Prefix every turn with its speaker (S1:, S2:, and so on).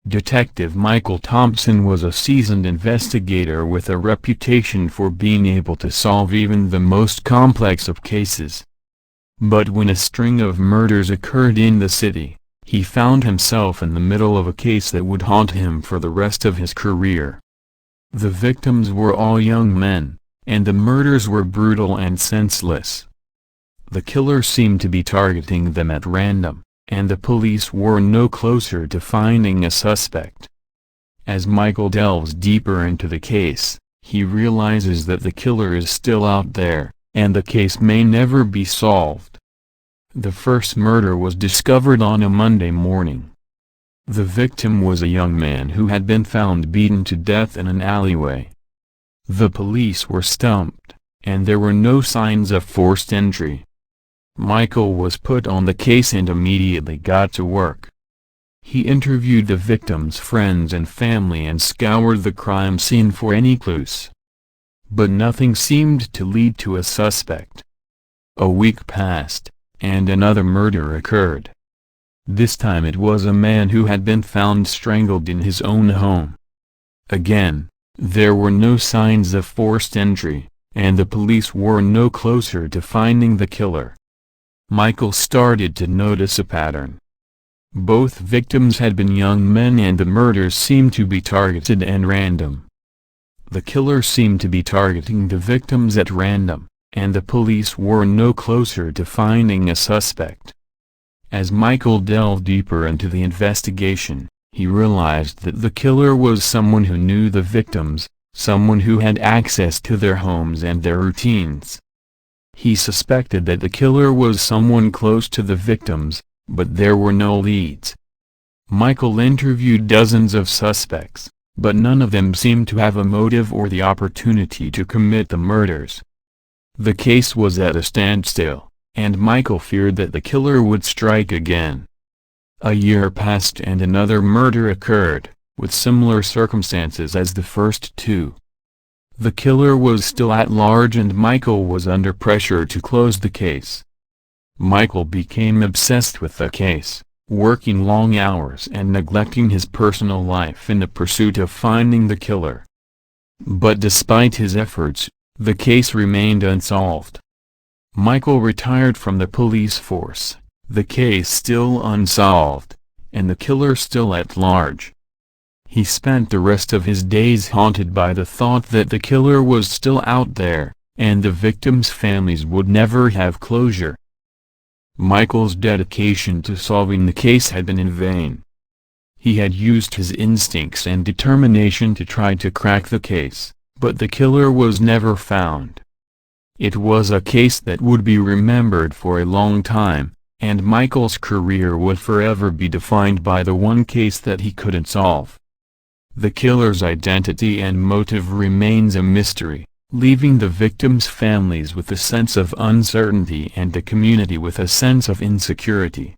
S1: Detective Michael Thompson was a seasoned investigator with a reputation for being able to solve even the most complex of cases. But when a string of murders occurred in the city, he found himself in the middle of a case that would haunt him for the rest of his career. The victims were all young men, and the murders were brutal and senseless. The killer seemed to be targeting them at random, and the police were no closer to finding a suspect. As Michael delves deeper into the case, he realizes that the killer is still out there, and the case may never be solved. The first murder was discovered on a Monday morning. The victim was a young man who had been found beaten to death in an alleyway. The police were stumped, and there were no signs of forced entry. Michael was put on the case and immediately got to work. He interviewed the victim's friends and family and scoured the crime scene for any clues. But nothing seemed to lead to a suspect. A week passed, and another murder occurred. This time it was a man who had been found strangled in his own home. Again, there were no signs of forced entry, and the police were no closer to finding the killer. Michael started to notice a pattern. Both victims had been young men and the murders seemed to be targeted and random. The killer seemed to be targeting the victims at random, and the police were no closer to finding a suspect. As Michael delved deeper into the investigation, he realized that the killer was someone who knew the victims, someone who had access to their homes and their routines. He suspected that the killer was someone close to the victims, but there were no leads. Michael interviewed dozens of suspects, but none of them seemed to have a motive or the opportunity to commit the murders. The case was at a standstill, and Michael feared that the killer would strike again. A year passed and another murder occurred, with similar circumstances as the first two. The killer was still at large and Michael was under pressure to close the case. Michael became obsessed with the case, working long hours and neglecting his personal life in the pursuit of finding the killer. But despite his efforts, the case remained unsolved. Michael retired from the police force, the case still unsolved, and the killer still at large. He spent the rest of his days haunted by the thought that the killer was still out there, and the victims' families would never have closure. Michael's dedication to solving the case had been in vain. He had used his instincts and determination to try to crack the case, but the killer was never found. It was a case that would be remembered for a long time, and Michael's career would forever be defined by the one case that he couldn't solve. The killer's identity and motive remains a mystery, leaving the victims' families with a sense of uncertainty and the community with a sense of insecurity.